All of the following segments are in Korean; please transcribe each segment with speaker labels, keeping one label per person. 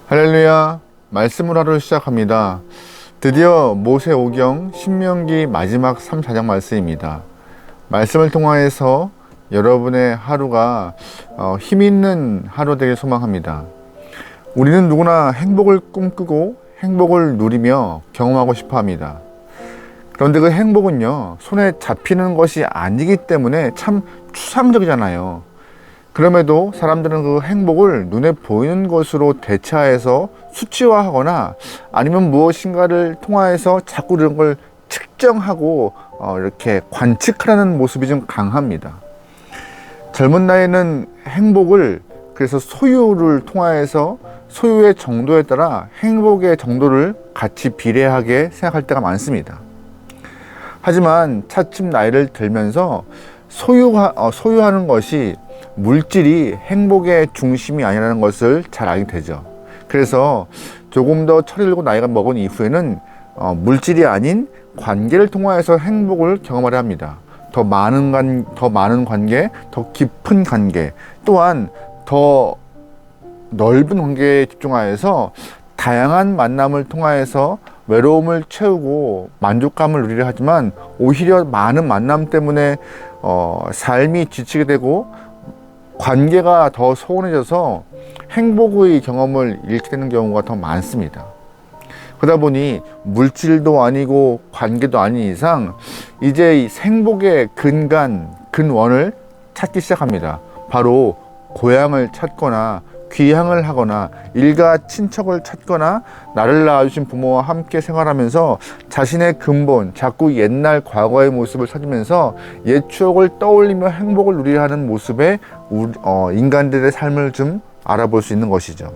Speaker 1: 할렐루야. 말씀을 하루 시작합니다. 드디어 모세오경 신명기 마지막 3, 4장 말씀입니다. 말씀을 통하여서 여러분의 하루가 힘있는 하루 되길 소망합니다. 우리는 누구나 행복을 꿈꾸고 행복을 누리며 경험하고 싶어 합니다. 그런데 그 행복은요, 손에 잡히는 것이 아니기 때문에 참 추상적이잖아요. 그럼에도 사람들은 그 행복을 눈에 보이는 것으로 대체해서 수치화하거나 아니면 무엇인가를 통하여서 자꾸 이런 걸 측정하고 이렇게 관측하려는 모습이 좀 강합니다. 젊은 나이에는 행복을 그래서 소유를 통하여서 소유의 정도에 따라 행복의 정도를 같이 비례하게 생각할 때가 많습니다. 하지만 차츰 나이를 들면서 소유하는 것이 물질이 행복의 중심이 아니라는 것을 잘 알게 되죠. 그래서 조금 더 철이 들고 나이가 먹은 이후에는 물질이 아닌 관계를 통하여서 행복을 경험하려 합니다. 더 많은 관계, 더 깊은 관계, 또한 더 넓은 관계에 집중하여서 다양한 만남을 통하여서 외로움을 채우고 만족감을 누리려 하지만 오히려 많은 만남 때문에 삶이 지치게 되고 관계가 더 소원해져서 행복의 경험을 잃게 되는 경우가 더 많습니다. 그러다 보니 물질도 아니고 관계도 아닌 이상 이제 이 행복의 근원을 찾기 시작합니다. 바로 고향을 찾거나 귀향을 하거나 일가 친척을 찾거나 나를 낳아주신 부모와 함께 생활하면서 자신의 근본, 자꾸 옛날 과거의 모습을 찾으면서 옛 추억을 떠올리며 행복을 누리려 하는 모습의 인간들의 삶을 좀 알아볼 수 있는 것이죠.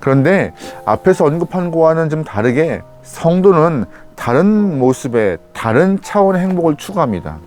Speaker 1: 그런데 앞에서 언급한 거와는 좀 다르게 성도는 다른 모습의 다른 차원의 행복을 추구합니다.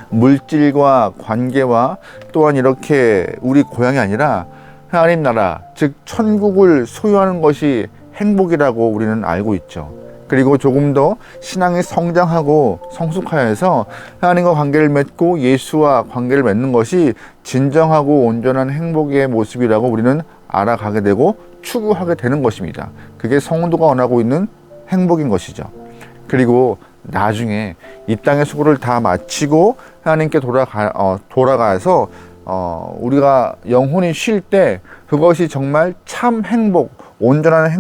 Speaker 1: 물질과 관계와 또한 이렇게 우리 고향이 아니라 하나님 나라, 즉 천국을 소유하는 것이 행복이라고 우리는 알고 있죠. 그리고 조금 더 신앙이 성장하고 성숙하여서 하나님과 관계를 맺고 예수와 관계를 맺는 것이 진정하고 온전한 행복의 모습이라고 우리는 알아가게 되고 추구하게 되는 것입니다. 그게 성도가 원하고 있는 행복인 것이죠. 그리고 나중에 이 땅의 수고를 다 마치고 하나님께 돌아가서 우리가 영혼이 쉴 때 그것이 정말 참 행복, 온전한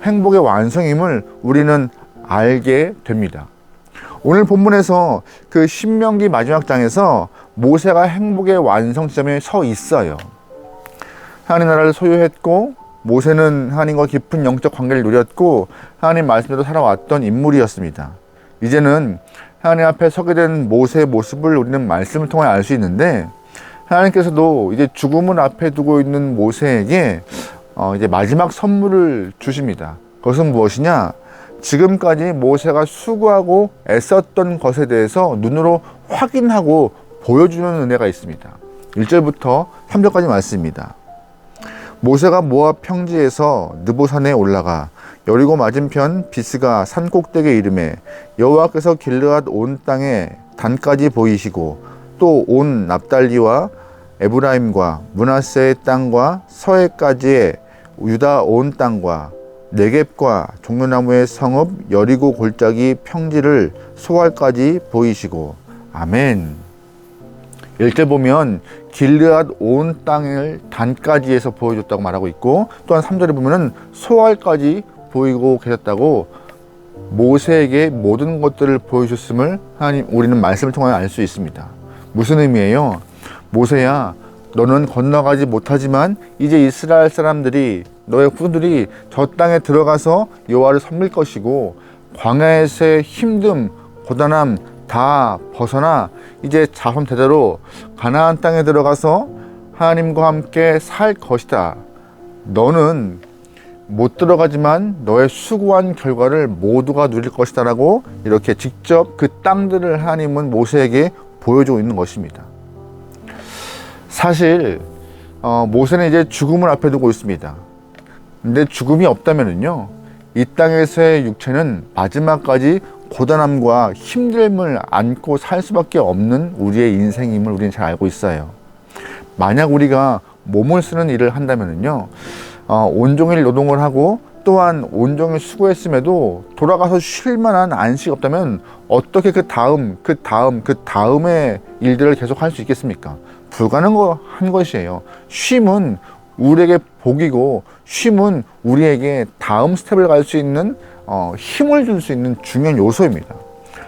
Speaker 1: 행복의 완성임을 우리는 알게 됩니다. 오늘 본문에서 그 신명기 마지막 장에서 모세가 행복의 완성 지점에 서 있어요. 하나님 나라를 소유했고 모세는 하나님과 깊은 영적 관계를 누렸고 하나님 말씀대로 살아왔던 인물이었습니다. 이제는 하나님 앞에 서게 된 모세의 모습을 우리는 말씀을 통해 알 수 있는데 하나님께서도 이제 죽음을 앞에 두고 있는 모세에게 이제 마지막 선물을 주십니다. 그것은 무엇이냐? 지금까지 모세가 수고하고 애썼던 것에 대해서 눈으로 확인하고 보여주는 은혜가 있습니다. 1절부터 3절까지 말씀입니다. 모세가 모압 평지에서 느보산에 올라가 여리고 맞은편 비스가 산 꼭대기에 이르매 여호와께서 길르앗 온 땅에 단까지 보이시고 또 온 납달리와 에브라임과 므낫세의 땅과 서해까지의 유다 온 땅과 네겝과 종려나무의 성읍 여리고 골짜기 평지를 소알까지 보이시고 아멘. 1절 보면 길르앗 온 땅을 단까지에서 보여줬다고 말하고 있고 또한 3절에 보면은 소알까지 보이고 계셨다고 모세에게 모든 것들을 보여주셨음을 하나님 우리는 말씀을 통해 알 수 있습니다. 무슨 의미예요? 모세야, 너는 건너가지 못하지만 이제 이스라엘 사람들이 너의 후손들이 저 땅에 들어가서 여호와를 섬길 것이고 광야에서의 힘듦, 고단함 다 벗어나 이제 자손 대대로 가나안 땅에 들어가서 하나님과 함께 살 것이다. 너는 못 들어가지만 너의 수고한 결과를 모두가 누릴 것이다 라고 이렇게 직접 그 땅들을 하나님은 모세에게 보여주고 있는 것입니다. 사실 모세는 이제 죽음을 앞에 두고 있습니다. 근데 죽음이 없다면은요, 이 땅에서의 육체는 마지막까지 고단함과 힘듦을 안고 살 수밖에 없는 우리의 인생임을 우리는 잘 알고 있어요. 만약 우리가 몸을 쓰는 일을 한다면요, 온종일 노동을 하고 또한 온종일 수고했음에도 돌아가서 쉴 만한 안식이 없다면 어떻게 그 다음의 일들을 계속 할 수 있겠습니까? 불가능한 것이에요. 쉼은 우리에게 복이고, 쉼은 우리에게 다음 스텝을 갈 수 있는 힘을 줄 수 있는 중요한 요소입니다.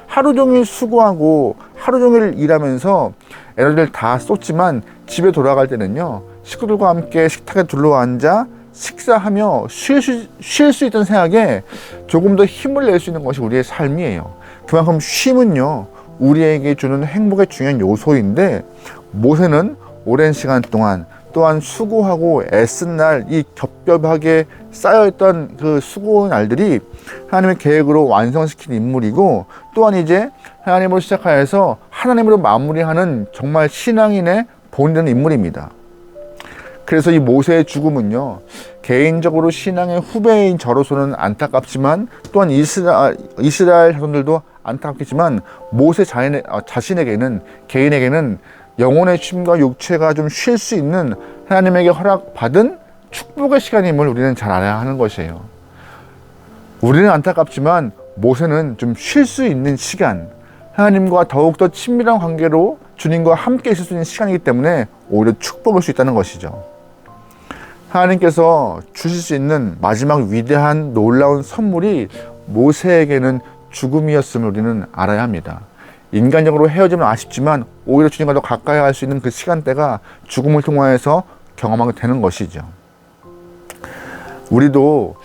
Speaker 1: 하루 종일 수고하고 하루 종일 일하면서 에너지를 다 쏟지만 집에 돌아갈 때는요, 식구들과 함께 식탁에 둘러앉아 식사하며 쉴 수 있다는 생각에 조금 더 힘을 낼 수 있는 것이 우리의 삶이에요. 그만큼 쉼은요, 우리에게 주는 행복의 중요한 요소인데, 모세는 오랜 시간 동안 또한 수고하고 애쓴 날, 이 겹겹하게 쌓여있던 그 수고의 날들이 하나님의 계획으로 완성시킨 인물이고, 또한 이제 하나님으로 시작하여서 하나님으로 마무리하는 정말 신앙인의 본되는 인물입니다. 그래서 이 모세의 죽음은요, 개인적으로 신앙의 후배인 저로서는 안타깝지만, 또한 이스라엘 자손들도 안타깝겠지만, 모세 자신에게는, 개인에게는 영혼의 쉼과 육체가 좀 쉴 수 있는 하나님에게 허락받은 축복의 시간임을 우리는 잘 알아야 하는 것이에요. 우리는 안타깝지만 모세는 좀 쉴 수 있는 시간, 하나님과 더욱더 친밀한 관계로 주님과 함께 있을 수 있는 시간이기 때문에 오히려 축복일 수 있다는 것이죠. 하나님께서 주실 수 있는 마지막 위대한 놀라운 선물이 모세에게는 죽음이었음을 우리는 알아야 합니다. 인간적으로 헤어지면 아쉽지만 오히려 주님과 더 가까이 할 수 있는 그 시간대가 죽음을 통하여서 경험하게 되는 것이죠. 우리도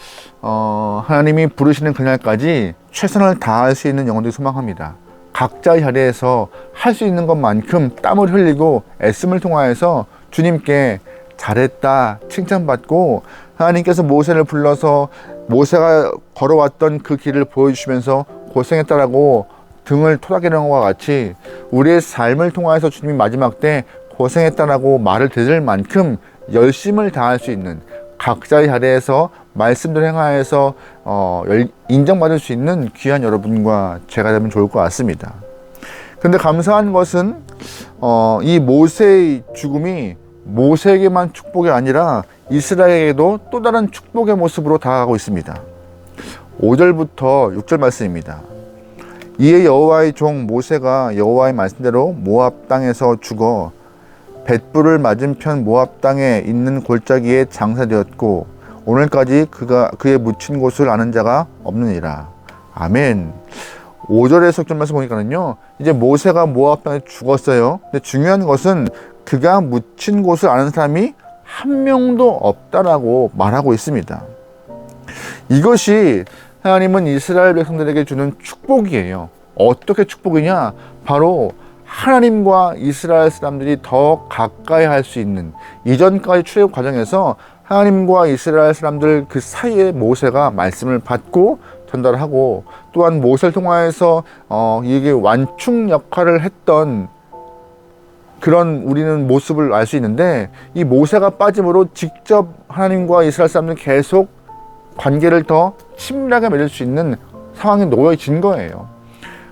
Speaker 1: 하나님이 부르시는 그날까지 최선을 다할 수 있는 영혼들이 소망합니다. 각자의 자리에서 할 수 있는 것만큼 땀을 흘리고 애씀을 통하여서 주님께 잘했다 칭찬받고, 하나님께서 모세를 불러서 모세가 걸어왔던 그 길을 보여주시면서 고생했다라고 등을 토닥이는 것과 같이 우리의 삶을 통하여서 주님이 마지막 때 고생했다라고 말을 들을 만큼 열심을 다할 수 있는, 각자의 자리에서 말씀들 행하여서 인정받을 수 있는 귀한 여러분과 제가 되면 좋을 것 같습니다. 그런데 감사한 것은 이 모세의 죽음이 모세에게만 축복이 아니라 이스라엘에게도 또 다른 축복의 모습으로 다가가고 있습니다. 5절부터 6절 말씀입니다. 이에 여호와의 종 모세가 여호와의 말씀대로 모압 땅에서 죽어 벳불을 맞은편 모압 땅에 있는 골짜기에 장사되었고 오늘까지 그의 묻힌 곳을 아는 자가 없느니라. 아멘. 5절에서 6절 말씀 보니까는요, 이제 모세가 모압 땅에 죽었어요. 근데 중요한 것은 그가 묻힌 곳을 아는 사람이 한 명도 없다라고 말하고 있습니다. 이것이 하나님은 이스라엘 백성들에게 주는 축복이에요. 어떻게 축복이냐? 바로 하나님과 이스라엘 사람들이 더 가까이 할 수 있는, 이전까지 출애굽 과정에서 하나님과 이스라엘 사람들 그 사이에 모세가 말씀을 받고 전달하고, 또한 모세를 통하여서 이게 완충 역할을 했던 그런 우리는 모습을 알 수 있는데, 이 모세가 빠짐으로 직접 하나님과 이스라엘 사람들은 계속 관계를 더 친밀하게 맺을 수 있는 상황에 놓여진 거예요.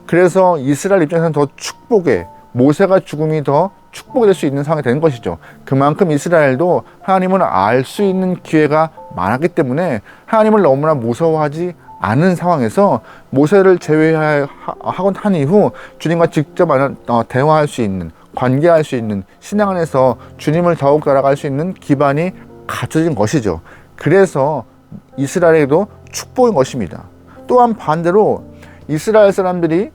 Speaker 1: 그래서 이스라엘 입장에서는 더 축복의, 모세가 죽음이 더 축복이 될 수 있는 상황이 되는 것이죠. 그만큼 이스라엘도 하나님을 알 수 있는 기회가 많았기 때문에 하나님을 너무나 무서워하지 않은 상황에서 모세를 제외하곤 한 이후 주님과 직접 대화할 수 있는, 관계할 수 있는, 신앙 안에서 주님을 더욱 따라갈 수 있는 기반이 갖춰진 것이죠. 그래서 이스라엘에도 축복인 것입니다. 또한 반대로 이스라엘 사람들이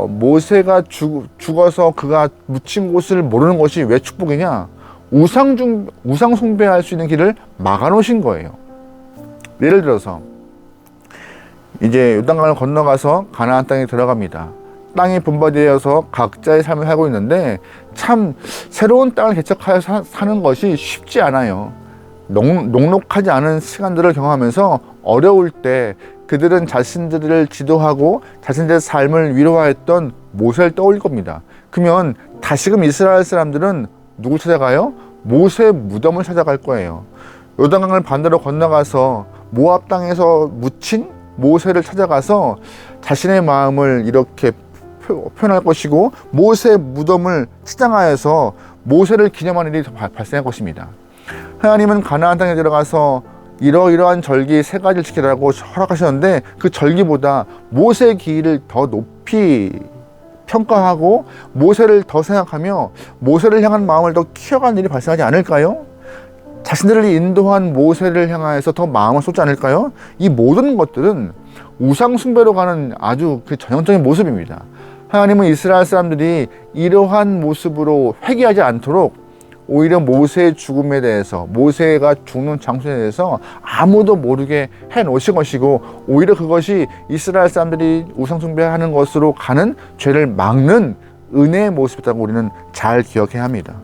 Speaker 1: 모세가 죽어서 그가 묻힌 곳을 모르는 것이 왜 축복이냐? 우상 숭배할 수 있는 길을 막아놓으신 거예요. 예를 들어서 이제 요단강을 건너가서 가나안 땅에 들어갑니다. 땅이 분바되어서 각자의 삶을 살고 있는데 참 새로운 땅을 개척하여 사는 것이 쉽지 않아요. 녹록하지 않은 시간들을 경험하면서 어려울 때 그들은 자신들을 지도하고 자신들의 삶을 위로하였던 모세를 떠올릴 겁니다. 그러면 다시금 이스라엘 사람들은 누굴 찾아가요? 모세의 무덤을 찾아갈 거예요. 요단강을 반대로 건너가서 모압 땅에서 묻힌 모세를 찾아가서 자신의 마음을 이렇게 표현할 것이고 모세 무덤을 치장하여서 모세를 기념하는 일이 발생할 것입니다. 하나님은 가나안 땅에 들어가서 이러이러한 절기 3가지를 지키라고 허락하셨는데 그 절기보다 모세의 기일을 더 높이 평가하고 모세를 더 생각하며 모세를 향한 마음을 더 키워가는 일이 발생하지 않을까요? 자신들을 인도한 모세를 향하여서 더 마음을 쏟지 않을까요? 이 모든 것들은 우상 숭배로 가는 아주 그 전형적인 모습입니다. 하나님은 이스라엘 사람들이 이러한 모습으로 회개하지 않도록 오히려 모세의 죽음에 대해서, 모세가 죽는 장소에 대해서 아무도 모르게 해놓으신 것이고, 오히려 그것이 이스라엘 사람들이 우상 숭배하는 것으로 가는 죄를 막는 은혜의 모습이라고 우리는 잘 기억해야 합니다.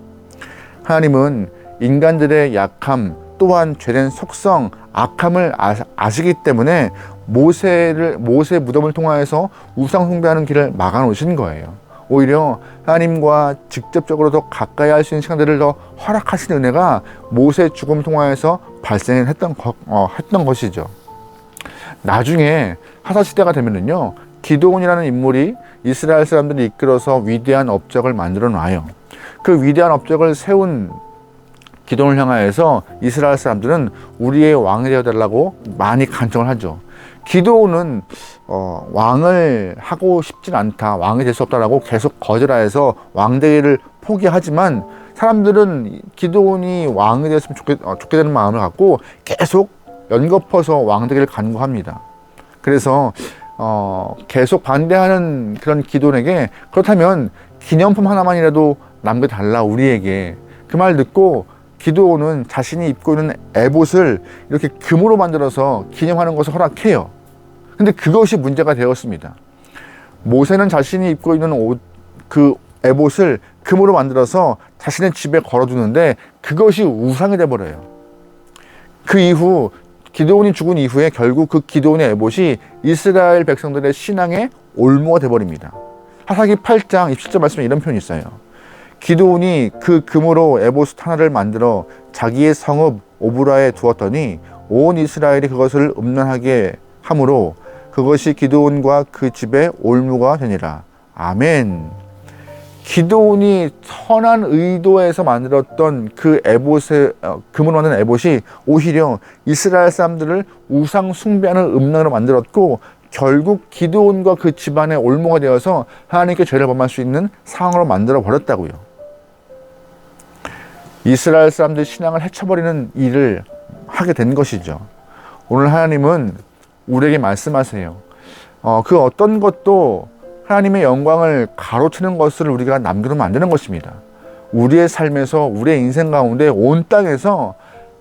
Speaker 1: 하나님은 인간들의 약함 또한 죄된 속성, 악함을 아시기 때문에 모세 무덤을 통하여서 우상 숭배하는 길을 막아놓으신 거예요. 오히려 하나님과 직접적으로 더 가까이 할 수 있는 시간들을 더 허락하신 은혜가 모세 죽음 통하여서 발생했던 것이죠. 나중에 하사시대가 되면은요, 기드온이라는 인물이 이스라엘 사람들을 이끌어서 위대한 업적을 만들어 놔요. 그 위대한 업적을 세운 기드온을 향하여서 이스라엘 사람들은 우리의 왕이 되어달라고 많이 간청을 하죠. 기드온은 왕을 하고 싶진 않다, 왕이 될 수 없다라고 계속 거절하여서 왕되기를 포기하지만 사람들은 기드온이 왕이 되었으면 좋게 되는 마음을 갖고 계속 연거퍼서 왕되기를 간구합니다. 그래서 계속 반대하는 그런 기드온에게 그렇다면 기념품 하나만이라도 남겨달라 우리에게, 그 말 듣고 기드온은 자신이 입고 있는 에봇을 이렇게 금으로 만들어서 기념하는 것을 허락해요. 근데 그것이 문제가 되었습니다. 모세는 자신이 입고 있는 그 에봇을 금으로 만들어서 자신의 집에 걸어두는데 그것이 우상이 되어버려요. 그 이후 기드온이 죽은 이후에 결국 그 기드온의 에봇이 이스라엘 백성들의 신앙의 올무가 되어버립니다. 하사기 8장 27절 말씀에 이런 표현이 있어요. 기드온이 그 금으로 에봇 하나를 만들어 자기의 성읍 오브라에 두었더니 온 이스라엘이 그것을 음란하게 함으로 그것이 기드온과 그 집의 올무가 되니라. 아멘. 기드온이 선한 의도에서 만들었던 그 에봇의 금으로 만든 에봇이 오히려 이스라엘 사람들을 우상 숭배하는 음란으로 만들었고, 결국 기드온과 그 집안의 올무가 되어서 하나님께 죄를 범할 수 있는 상황으로 만들어 버렸다고요. 이스라엘 사람들의 신앙을 해쳐버리는 일을 하게 된 것이죠. 오늘 하나님은 우리에게 말씀하세요. 그 어떤 것도 하나님의 영광을 가로채는 것을 우리가 남겨두면 안 되는 것입니다. 우리의 삶에서, 우리의 인생 가운데 온 땅에서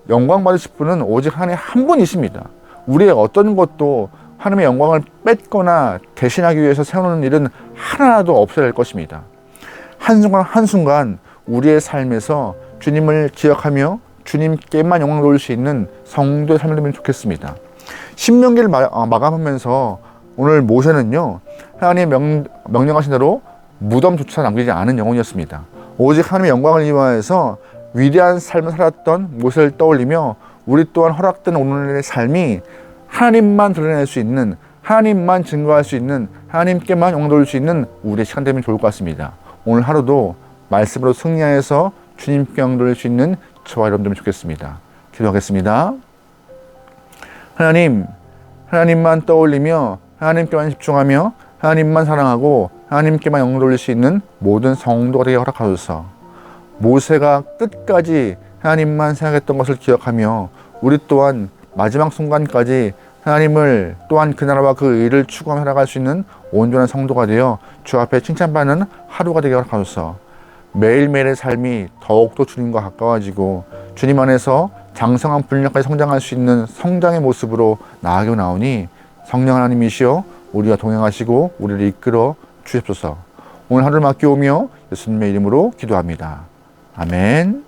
Speaker 1: 영광 받으실 분은 오직 하나님 한 분이십니다. 우리의 어떤 것도 하나님의 영광을 뺏거나 대신하기 위해서 세우는 일은 하나도 없어야 할 것입니다. 한순간 한순간 우리의 삶에서 주님을 기억하며 주님께만 영광을 돌릴 수 있는 성도의 삶을 되면 좋겠습니다. 신명기를 마감하면서 오늘 모세는요, 하나님의 명령하신 대로 무덤조차 남기지 않은 영혼이었습니다. 오직 하나님의 영광을 위하여서 위대한 삶을 살았던 모세를 떠올리며 우리 또한 허락된 오늘의 삶이 하나님만 드러낼 수 있는, 하나님만 증거할 수 있는, 하나님께만 영광 돌릴 수 있는 우리의 시간 되면 좋을 것 같습니다. 오늘 하루도 말씀으로 승리하여서 주님께 영광 돌릴 수 있는 저와 여러분 되면 좋겠습니다. 기도하겠습니다. 하나님만 떠올리며 하나님께만 집중하며 하나님만 사랑하고 하나님께만 영광 돌릴 수 있는 모든 성도가 되게 허락하소서. 모세가 끝까지 하나님만 생각했던 것을 기억하며 우리 또한 마지막 순간까지 하나님을 또한 그 나라와 그 의를 추구하며 살아갈 수 있는 온전한 성도가 되어 주 앞에 칭찬받는 하루가 되게 허락하소서. 매일매일의 삶이 더욱더 주님과 가까워지고 주님 안에서 장성한 분량까지 성장할 수 있는 성장의 모습으로 나아가고 나오니 성령 하나님이시여 우리와 동행하시고 우리를 이끌어 주옵소서. 오늘 하루를 맡겨오며 예수님의 이름으로 기도합니다. 아멘.